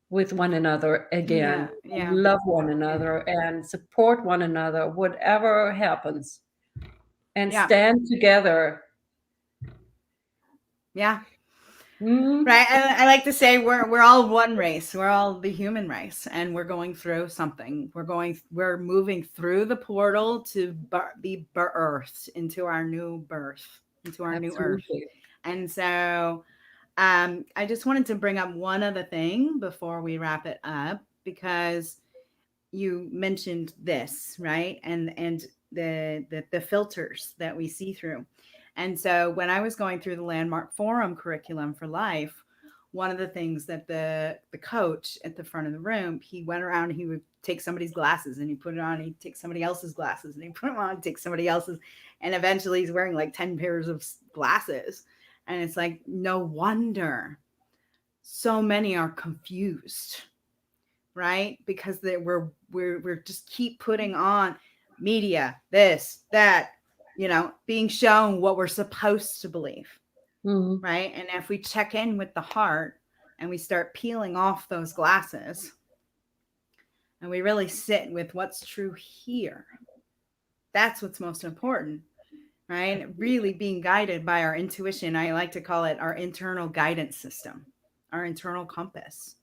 with one another again, Yeah. Yeah. and love one Yeah. another and support one another whatever happens, and Yeah. stand together. Yeah. Mm, Right. I like to say we're all one race. We're all the human race, and we're going through something. We're moving through the portal to be birthed into our new birth, into our new earth. absolutely. And so, I just wanted to bring up one other thing before we wrap it up, because you mentioned this, right? And the filters that we see through. And so when I was going through the Landmark Forum curriculum for life, one of the things that the coach at the front of the room, he went around, he would take somebody's glasses and he put it on, he'd take somebody else's glasses and he put them on, take somebody else's, and eventually he's wearing like 10 pairs of glasses. And it's like, no wonder so many are confused, right? Because we're just keep putting on media, this, that, being shown what we're supposed to believe, Mhm. right? And if we check in with the heart and we start peeling off those glasses and we really sit with what's true here, that's what's most important, right? Really being guided by our intuition. I like to call it our internal guidance system, our internal compass.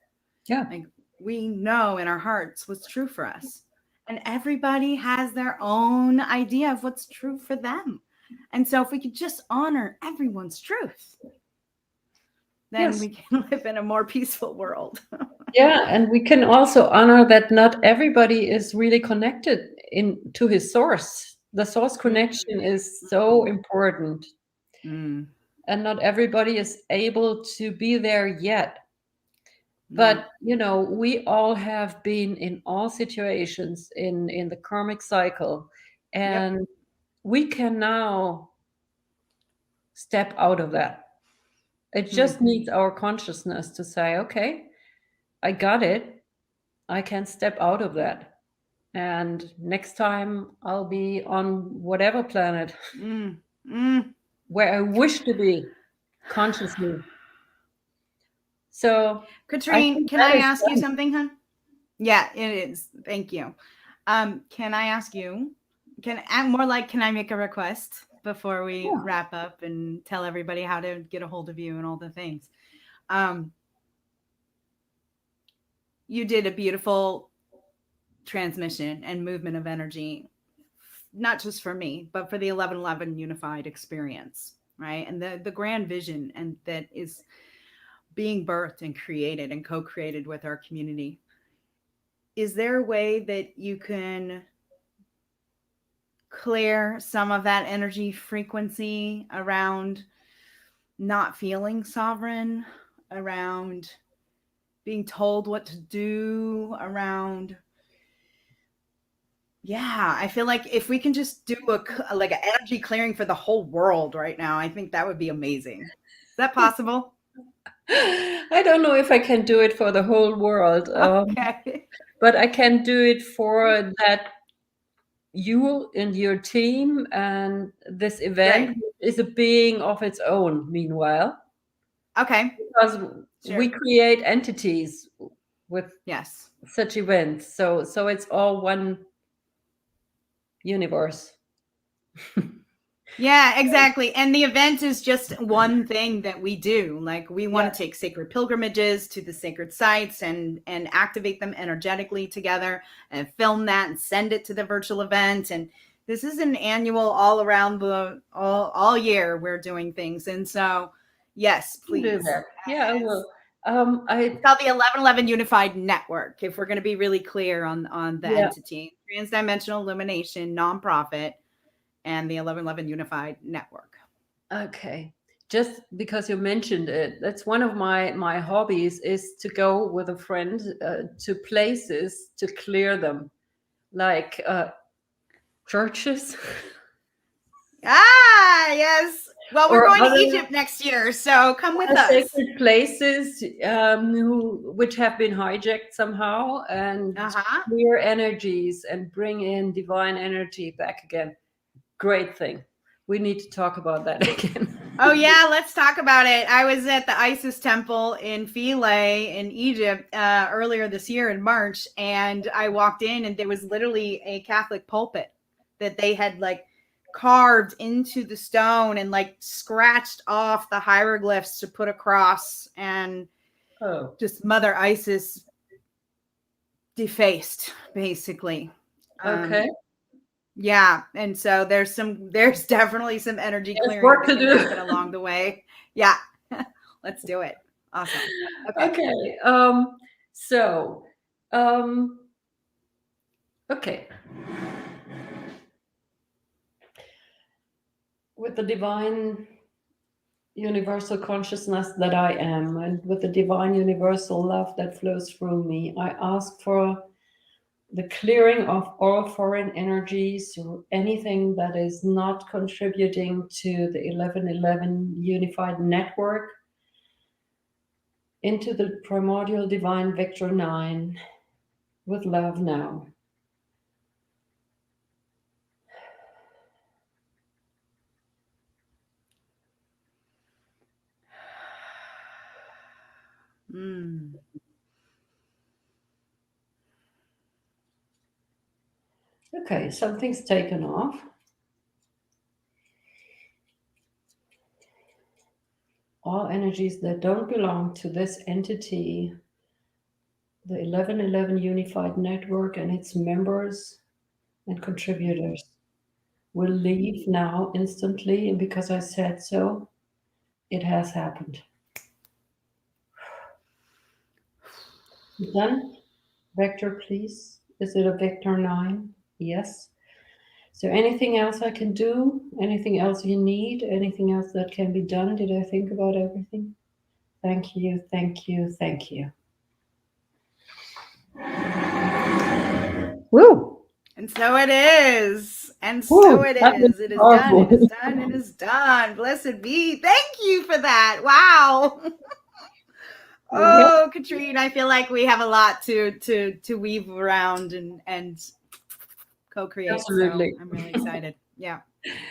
Yeah. Like, we know in our hearts what's true for us. And everybody has their own idea of what's true for them. And so if we could just honor everyone's truth, then Yes. we can live in a more peaceful world. Yeah, and we can also honor that not everybody is really connected in to his source. The source connection is so important, Mm, and not everybody is able to be there yet. yeah. But we all have been in all situations in the karmic cycle, Yep. and we can now step out of that. It Hmm. just needs our consciousness to say, okay, I got it. I can step out of that. And next time I'll be on whatever planet Mm, mm. where I wish to be consciously. So I Katrine, think can that I is ask you fun. something, hun? Yeah, it is. Thank you. Can I ask you? More like, can I make a request before we Yeah. wrap up and tell everybody how to get a hold of you and all the things? Um, you did a beautiful transmission and movement of energy, not just for me, but for the 1111 unified experience, right? And the grand vision and that is being birthed and created and co-created with our community. Is there a way that you can clear some of that energy frequency around not feeling sovereign, around being told what to do, around, yeah, I feel like if we can just do like an energy clearing for the whole world right now, I think that would be amazing. Is that possible? I don't know if I can do it for the whole world, Okay. but I can do it for that you and your team, and this event Great. is a being of its own, meanwhile, Okay. because we Sure. create entities with Yes. such events. So it's all one universe. Yeah, exactly. And the event is just one thing that we do. Like, we Yeah. want to take sacred pilgrimages to the sacred sites and activate them energetically together and film that and send it to the virtual event. And this is an annual all around the all year we're doing things. And so, yes, Do please. that. Yeah, I As will. I It's called the 1111 Unified Network. If we're going to be really clear on the Yeah. entity, Transdimensional Illumination Nonprofit, and the 1111 Unified Network. Okay. Just because you mentioned it, that's one of my hobbies is to go with a friend to places to clear them, like churches Ah, yes. Well, we're or going to other Egypt next year, so come with us. sacred places which have been hijacked somehow, and Uh huh. clear energies and bring in divine energy back again. Great thing. We need to talk about that again. Oh yeah, let's talk about it. I was at the Isis temple in Philae in Egypt earlier this year in March, and I walked in, and there was literally a Catholic pulpit that they had like carved into the stone and like scratched off the hieroglyphs to put across, and Oh, just Mother Isis defaced, basically. okay. Yeah, and so there's definitely some energy There's clearing work that to can do. happen along the way. Yeah. Let's do it. Awesome. Okay. Okay. So, um, okay. With the divine universal consciousness that I am, and with the divine universal love that flows through me, I ask for the clearing of all foreign energies or anything that is not contributing to the 1111 unified network into the primordial divine Victor 9 with love now. Mm. Okay, something's taken off. All energies that don't belong to this entity, the 1111 Unified Network and its members and contributors, will leave now instantly. And because I said so, it has happened. Done? Vector, please. Is it a Vector 9? Yes. Is there anything else I can do? Anything else you need? Anything else that can be done? Did I think about everything? Thank you, thank you, thank you. Woo! And so it is. And so Woo! it That was is. It is done. It is powerful. done. It is done. Blessed be. Thank you for that. Wow. Yeah, Oh, Katrin, I feel like we have a lot to weave around and co-create. So absolutely. I'm really excited. Yeah.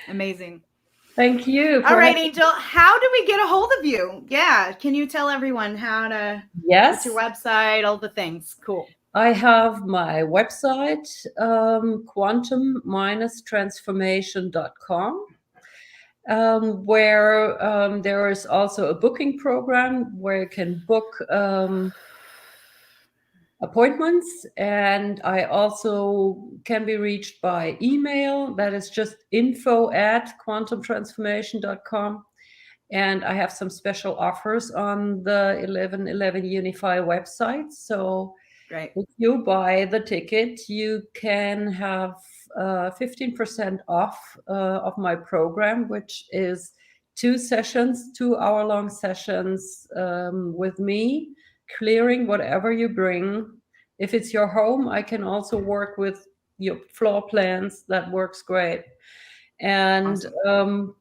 Amazing. Thank you All for right, having. Angel, how do we get a hold of you? Yeah. Can you tell everyone how to, what's your Yes, website, all the things? Cool. I have my website, quantum-transformation.com, where there is also a booking program where you can book appointments, and I also can be reached by email. That is just info@quantumtransformation.com. And I have some special offers on the 1111 Unify website. So Great. if you buy the ticket, you can have 15% off of my program, which is 2 sessions, 2 hour-long sessions with me, clearing whatever you bring. If it's your home, I can also work with your floor plans. That works great. And Awesome.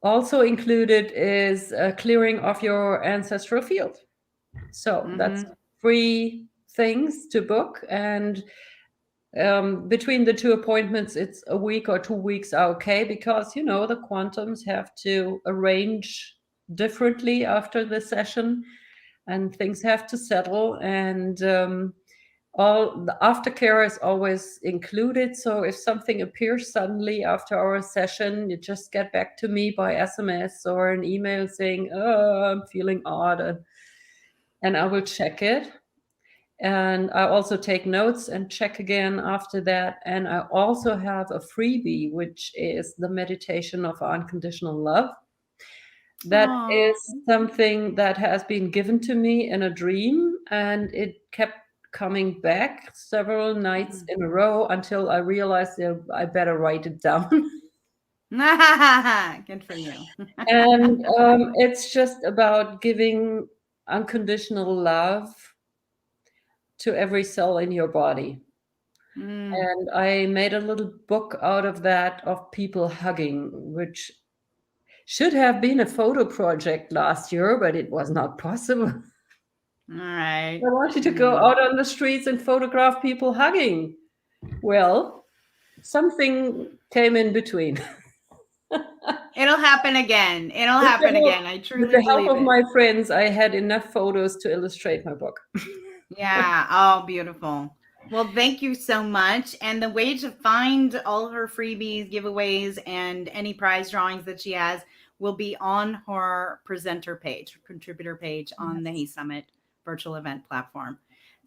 also included is a clearing of your ancestral field. So that's Mm-hmm. 3 things to book. And between the 2 appointments, it's a week or 2 weeks are okay, because, the quantums have to arrange differently after the session and things have to settle. And all the aftercare is always included. So if something appears suddenly after our session, you just get back to me by SMS or an email saying, "Oh, I'm feeling odd," and I will check it. And I also take notes and check again after that. And I also have a freebie, which is the meditation of unconditional love. That Oh. is something that has been given to me in a dream, and it kept coming back several nights in a row until I realized I better write it down. Good for you. And it's just about giving unconditional love to every cell in your body. Mm. And I made a little book out of that of people hugging, which should have been a photo project last year, but it was not possible. All right. I wanted to go Mm. out on the streets and photograph people hugging. Well, something came in between. It'll happen again. It'll With the happen help, again. I with truly the help believe of it. my friends, I had enough photos to illustrate my book. Yeah. Oh, beautiful. Well, thank you so much. And the way to find all her freebies, giveaways, and any prize drawings that she has will be on her presenter page, contributor page on the Hey Summit virtual event platform.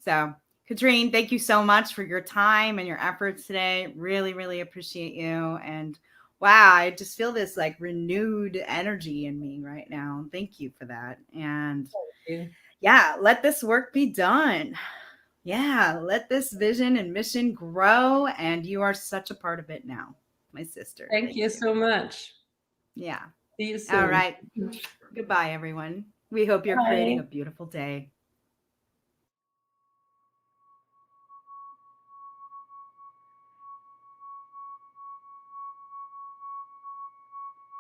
So, Katrin, thank you so much for your time and your efforts today. Really, really appreciate you. And wow, I just feel this like renewed energy in me right now. Thank you for that. And You. yeah, let this work be done. Yeah, let this vision and mission grow. And you are such a part of it now, my sister. Thank Thank you you. so much. Yeah. See you All soon. right. Goodbye, everyone. We hope you're creating Bye. a beautiful day.